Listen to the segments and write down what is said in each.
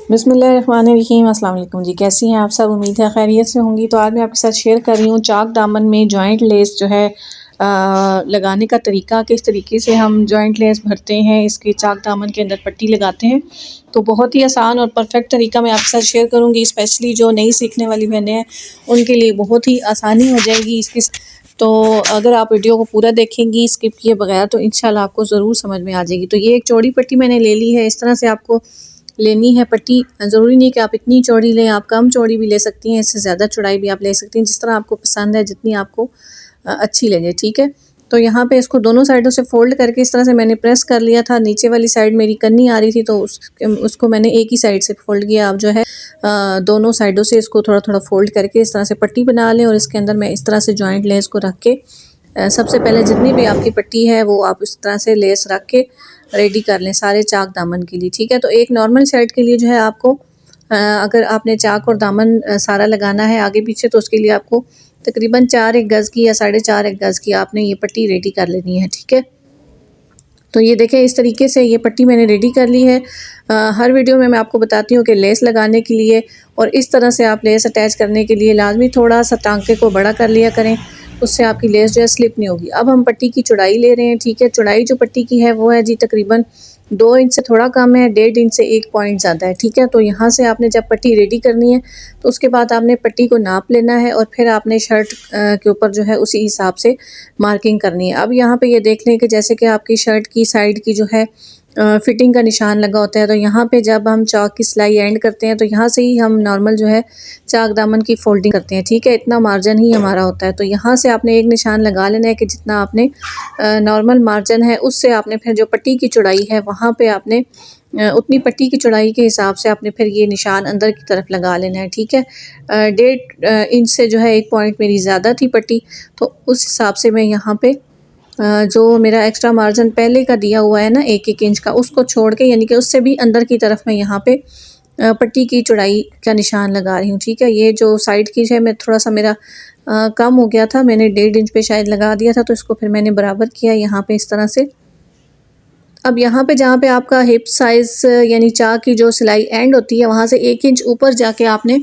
बिस्मिल्लाहिर्रहमानिर्रहीम। अस्सलाम वालेकुम जी, कैसी हैं आप सब? उम्मीद है खैरियत से होंगी। तो आज मैं आपके साथ शेयर कर रही हूँ चाक दामन में जॉइंट लेस जो है लगाने का तरीका, किस तरीके से हम जॉइंट लेस भरते हैं, इसके चाक दामन के अंदर पट्टी लगाते हैं। तो बहुत ही आसान और परफेक्ट तरीका मैं आपके साथ शेयर करूँगी। स्पेशली जो नई सीखने वाली बहनें हैं उनके लिए बहुत ही आसानी हो जाएगी इसकी। तो अगर आप वीडियो को पूरा देखेंगी स्किप किए बगैर तो इंशाल्लाह आपको ज़रूर समझ में आ जाएगी। तो ये एक चौड़ी पट्टी मैंने ले ली है, इस तरह से आपको लेनी है पट्टी। ज़रूरी नहीं कि आप इतनी चौड़ी लें, आप कम चौड़ी भी ले सकती हैं, इससे ज़्यादा चौड़ाई भी आप ले सकती हैं, जिस तरह आपको पसंद है, जितनी आपको अच्छी लगे। ठीक है, तो यहाँ पे इसको दोनों साइडों से फ़ोल्ड करके इस तरह से मैंने प्रेस कर लिया था। नीचे वाली साइड मेरी कन्नी आ रही थी तो उसको मैंने एक ही साइड से फ़ोल्ड किया। अब जो है दोनों साइडों से इसको थोड़ा थोड़ा फ़ोल्ड करके इस तरह से पट्टी बना लें और इसके अंदर मैं इस तरह से जॉइंट लेस को रख के सबसे पहले जितनी भी आपकी पट्टी है वो आप इस तरह से लेस रख के रेडी कर लें सारे चाक दामन के लिए। ठीक है, तो एक नॉर्मल शर्ट के लिए जो है आपको अगर आपने चाक और दामन सारा लगाना है आगे पीछे तो उसके लिए आपको तकरीबन 4 गज़ की या 4.5 गज़ की आपने ये पट्टी रेडी कर लेनी है। ठीक है, तो ये देखें इस तरीके से ये पट्टी मैंने रेडी कर ली है। हर वीडियो में मैं आपको बताती हूँ कि लेस लगाने के लिए और इस तरह से आप लेस अटैच करने के लिए लाजमी थोड़ा सा टांके को बड़ा कर लिया करें, उससे आपकी लेस जो है स्लिप नहीं होगी। अब हम पट्टी की चौड़ाई ले रहे हैं। ठीक है, चौड़ाई जो पट्टी की है वो है जी तकरीबन 2 इंच से थोड़ा कम है, 1.5 इंच से 1 पॉइंट ज़्यादा है। ठीक है, तो यहाँ से आपने जब पट्टी रेडी करनी है तो उसके बाद आपने पट्टी को नाप लेना है और फिर आपने शर्ट के ऊपर जो है उसी हिसाब से मार्किंग करनी है। अब यहाँ पे ये देख लें कि जैसे कि आपकी शर्ट की साइड की जो है फिटिंग का निशान लगा होता है, तो यहाँ पे जब हम चाक की सिलाई एंड करते हैं तो यहाँ से ही हम नॉर्मल जो है चाक दामन की फोल्डिंग करते हैं। ठीक है, इतना मार्जिन ही हमारा होता है। तो यहाँ से आपने एक निशान लगा लेना है कि जितना आपने नॉर्मल मार्जिन है उससे आपने फिर जो पट्टी की चौड़ाई है वहाँ पे आपने उतनी पट्टी की चौड़ाई के हिसाब से आपने फिर ये निशान अंदर की तरफ लगा लेना है। ठीक है, 1.5 इंच से जो है 1 पॉइंट मेरी ज़्यादा थी पट्टी, तो उस हिसाब से मैं यहाँ पे जो मेरा एक्स्ट्रा मार्जिन पहले का दिया हुआ है ना 1-1 इंच का, उसको छोड़ के यानी कि उससे भी अंदर की तरफ मैं यहाँ पे पट्टी की चौड़ाई का निशान लगा रही हूँ। ठीक है, ये जो साइड की है मैं थोड़ा सा मेरा कम हो गया था, मैंने 1.5 इंच पे शायद लगा दिया था, तो इसको फिर मैंने बराबर किया यहाँ पे इस तरह से। अब यहाँ पे जहाँ पे आपका हिप साइज़ यानी चाक की जो सिलाई एंड होती है वहाँ से 1 इंच ऊपर जाके आपने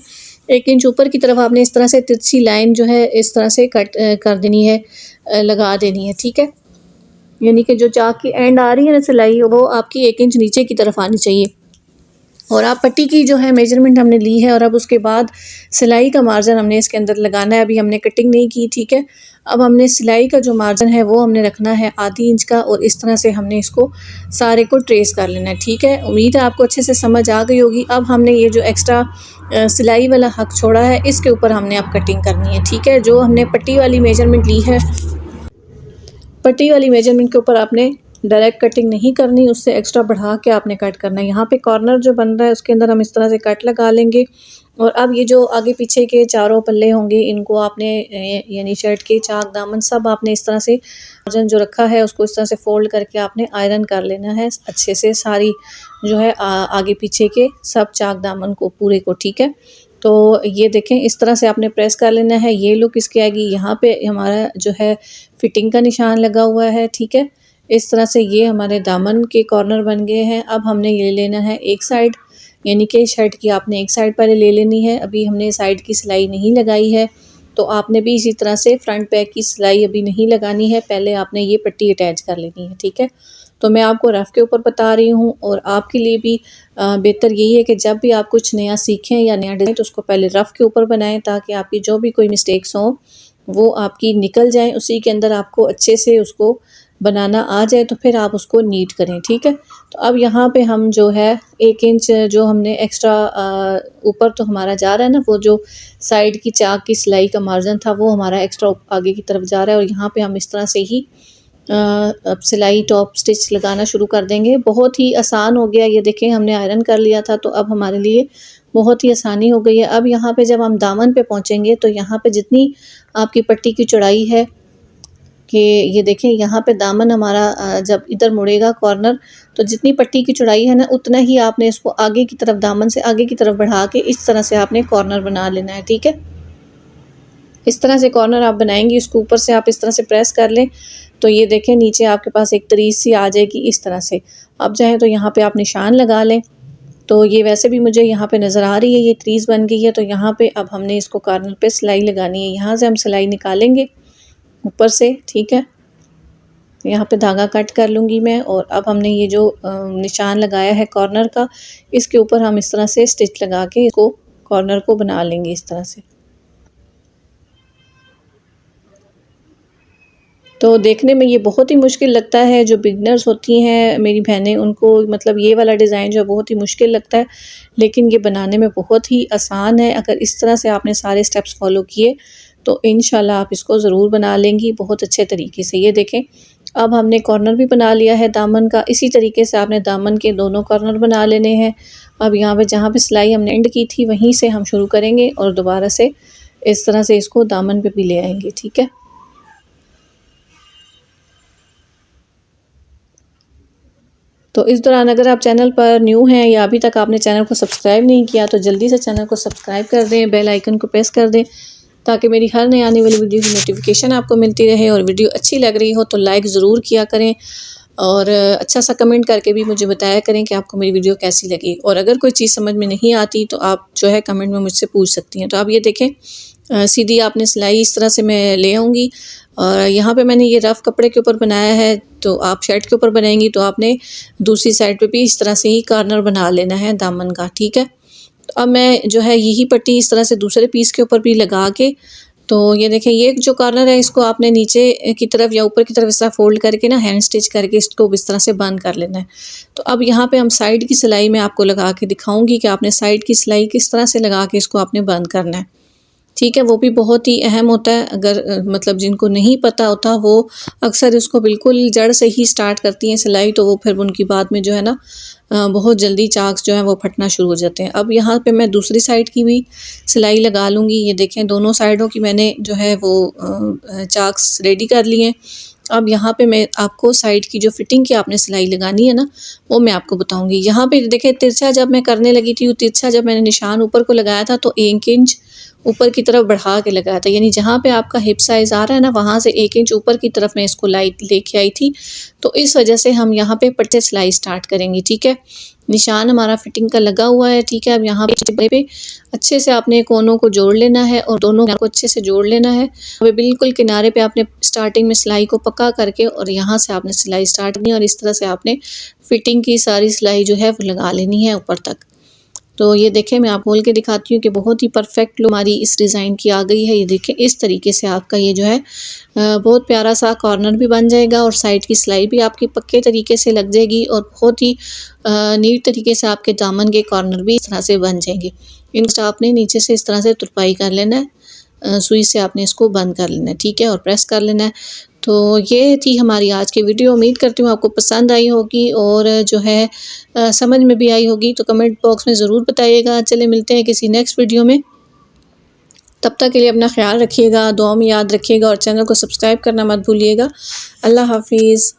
1 इंच ऊपर की तरफ आपने इस तरह से तिरछी लाइन जो है इस तरह से कट कर देनी है, लगा देनी है। ठीक है, यानी कि जो चाक की एंड आ रही है ना सिलाई वो आपकी 1 इंच नीचे की तरफ आनी चाहिए। और आप पट्टी की जो है मेजरमेंट हमने ली है और अब उसके बाद सिलाई का मार्जिन हमने इसके अंदर लगाना है। अभी हमने कटिंग नहीं की। ठीक है, अब हमने सिलाई का जो मार्जिन है वो हमने रखना है ½ इंच का और इस तरह से हमने इसको सारे को ट्रेस कर लेना है। ठीक है, उम्मीद है आपको अच्छे से समझ आ गई होगी। अब हमने ये जो एक्स्ट्रा सिलाई वाला हक छोड़ा है इसके ऊपर हमने अब कटिंग करनी है। ठीक है, जो हमने पट्टी वाली मेजरमेंट ली है, पट्टी वाली मेजरमेंट के ऊपर आपने डायरेक्ट कटिंग नहीं करनी, उससे एक्स्ट्रा बढ़ा के आपने कट करना है। यहाँ पे कॉर्नर जो बन रहा है उसके अंदर हम इस तरह से कट लगा लेंगे और अब ये जो आगे पीछे के चारों पल्ले होंगे इनको आपने यानी शर्ट के चाक दामन सब आपने इस तरह से मार्जिन जो रखा है उसको इस तरह से फोल्ड करके आपने आयरन कर लेना है अच्छे से, सारी जो है आगे पीछे के सब चाक दामन को पूरे को। ठीक है, तो ये देखें इस तरह से आपने प्रेस कर लेना है। ये लुक इसकी आएगी। यहाँ पे हमारा जो है फिटिंग का निशान लगा हुआ है। ठीक है, इस तरह से ये हमारे दामन के कॉर्नर बन गए हैं। अब हमने ये लेना है एक साइड, यानी कि शर्ट की आपने एक साइड पहले ले लेनी है। अभी हमने साइड की सिलाई नहीं लगाई है तो आपने भी इसी तरह से फ्रंट बैक की सिलाई अभी नहीं लगानी है, पहले आपने ये पट्टी अटैच कर लेनी है। ठीक है, तो मैं आपको रफ़ के ऊपर बता रही हूँ और आपके लिए भी बेहतर यही है कि जब भी आप कुछ नया सीखें या नया डिज़ाइन तो उसको पहले रफ़ के ऊपर बनाएं ताकि आपकी जो भी कोई मिस्टेक्स हों वो आपकी निकल जाएं, उसी के अंदर आपको अच्छे से उसको बनाना आ जाए तो फिर आप उसको नीट करें। ठीक है, तो अब यहाँ पे हम जो है 1 इंच जो हमने एक्स्ट्रा ऊपर तो हमारा जा रहा है ना, वो जो साइड की चाक की सिलाई का मार्जिन था वो हमारा एक्स्ट्रा आगे की तरफ जा रहा है और यहाँ पे हम इस तरह से ही अब सिलाई टॉप स्टिच लगाना शुरू कर देंगे। बहुत ही आसान हो गया, ये देखें हमने आयरन कर लिया था तो अब हमारे लिए बहुत ही आसानी हो गई है। अब यहाँ पे जब हम दामन पे पहुँचेंगे तो यहाँ पे जितनी आपकी पट्टी की चौड़ाई है कि ये देखें यहाँ पे दामन हमारा जब इधर मुड़ेगा कॉर्नर तो जितनी पट्टी की चौड़ाई है ना उतना ही आपने इसको आगे की तरफ दामन से आगे की तरफ बढ़ा के इस तरह से आपने कॉर्नर बना लेना है। ठीक है, इस तरह से कॉर्नर आप बनाएंगे, इसको ऊपर से आप इस तरह से प्रेस कर लें तो ये देखें नीचे आपके पास एक तरीज सी आ जाएगी इस तरह से। अब चाहें तो यहाँ पे आप निशान लगा लें तो ये वैसे भी मुझे यहाँ पे नज़र आ रही है, ये क्रीज़ बन गई है। तो यहाँ पे अब हमने इसको कॉर्नर पे सिलाई लगानी है। यहाँ से हम सिलाई निकालेंगे ऊपर से, ठीक है। यहाँ पे धागा कट कर लूँगी मैं, और अब हमने ये जो निशान लगाया है कॉर्नर का, इसके ऊपर हम इस तरह से स्टिच लगा के इसको कॉर्नर को बना लेंगे इस तरह से। तो देखने में ये बहुत ही मुश्किल लगता है, जो बिगनर्स होती हैं मेरी बहनें, उनको मतलब ये वाला डिज़ाइन जो है बहुत ही मुश्किल लगता है, लेकिन ये बनाने में बहुत ही आसान है। अगर इस तरह से आपने सारे स्टेप्स फॉलो किए तो इंशाल्लाह आप इसको ज़रूर बना लेंगी बहुत अच्छे तरीके से। ये देखें, अब हमने कॉर्नर भी बना लिया है दामन का। इसी तरीके से आपने दामन के दोनों कॉर्नर बना लेने हैं। अब यहाँ पे जहाँ पे सिलाई हमने एंड की थी वहीं से हम शुरू करेंगे और दोबारा से इस तरह से इसको दामन पे भी ले आएंगे, ठीक है। तो इस दौरान अगर आप चैनल पर न्यू हैं या अभी तक आपने चैनल को सब्सक्राइब नहीं किया तो जल्दी से चैनल को सब्सक्राइब कर दें, बेल आइकन को प्रेस कर दें, ताकि मेरी हर नई आने वाली वीडियो की नोटिफिकेशन आपको मिलती रहे। और वीडियो अच्छी लग रही हो तो लाइक ज़रूर किया करें, और अच्छा सा कमेंट करके भी मुझे बताया करें कि आपको मेरी वीडियो कैसी लगी। और अगर कोई चीज़ समझ में नहीं आती तो आप जो है कमेंट में मुझसे पूछ सकती हैं। तो आप ये देखें, सीधी आपने सिलाई इस तरह से मैं ले आऊँगी, और यहाँ पे मैंने ये रफ़ कपड़े के ऊपर बनाया है। तो आप शर्ट के ऊपर बनाएंगी तो आपने दूसरी साइड पे भी इस तरह से ही कॉर्नर बना लेना है दामन का, ठीक है। तो अब मैं जो है यही पट्टी इस तरह से दूसरे पीस के ऊपर भी लगा के, तो ये देखें, ये जो कॉर्नर है इसको आपने नीचे की तरफ या ऊपर की तरफ इस तरह फोल्ड करके ना हैंड स्टिच करके इसको इस तरह से बंद कर लेना है। तो अब यहाँ पे हम साइड की सिलाई मैं आपको लगा के दिखाऊंगी कि आपने साइड की सिलाई किस तरह से लगा के इसको आपने बंद करना है, ठीक है। वो भी बहुत ही अहम होता है। अगर मतलब जिनको नहीं पता होता वो अक्सर इसको बिल्कुल जड़ से ही स्टार्ट करती हैं सिलाई, तो वो फिर उनकी बाद में जो है ना बहुत जल्दी चाक्स जो है वो फटना शुरू हो जाते हैं। अब यहाँ पे मैं दूसरी साइड की भी सिलाई लगा लूँगी। ये देखें, दोनों साइडों की मैंने जो है वो चाक्स रेडी कर लिए हैं। अब यहाँ पे मैं आपको साइड की जो फिटिंग की आपने सिलाई लगानी है ना, वो मैं आपको बताऊँगी। यहाँ पे देखें, तिरछा जब मैं करने लगी थी, तिरछा जब मैंने निशान ऊपर को लगाया था तो 1 इंच ऊपर की तरफ बढ़ा के लगाया था, यानी जहाँ पे आपका हिप साइज़ आ रहा है ना, वहाँ से 1 इंच ऊपर की तरफ मैं इसको लाइट लेके आई थी। तो इस वजह से हम यहाँ पे पट्टे सिलाई स्टार्ट करेंगे, ठीक है। निशान हमारा फिटिंग का लगा हुआ है, ठीक है। अब यहाँ पे अच्छे से आपने कोनों को जोड़ लेना है और दोनों को अच्छे से जोड़ लेना है। अब बिल्कुल किनारे पे आपने स्टार्टिंग में सिलाई को पक्का करके और यहाँ से आपने सिलाई स्टार्ट करनी है, और इस तरह से आपने फिटिंग की सारी सिलाई जो है वो लगा लेनी है ऊपर तक। तो ये देखें, मैं आपको खोल के दिखाती हूँ कि बहुत ही परफेक्ट लुक हमारी इस डिज़ाइन की आ गई है। ये देखें, इस तरीके से आपका ये जो है बहुत प्यारा सा कॉर्नर भी बन जाएगा, और साइड की सिलाई भी आपकी पक्के तरीके से लग जाएगी, और बहुत ही नीट तरीके से आपके दामन के कॉर्नर भी इस तरह से बन जाएंगे। इनको आपने नीचे से इस तरह से तुरपाई कर लेना है, सुई से आपने इसको बंद कर लेना है, ठीक है, और प्रेस कर लेना है। तो ये थी हमारी आज की वीडियो। उम्मीद करती हूँ आपको पसंद आई होगी, और जो है समझ में भी आई होगी। तो कमेंट बॉक्स में ज़रूर बताइएगा। चले मिलते हैं किसी नेक्स्ट वीडियो में, तब तक के लिए अपना ख्याल रखिएगा, दुआ में याद रखिएगा, और चैनल को सब्सक्राइब करना मत भूलिएगा। अल्लाह हाफिज़।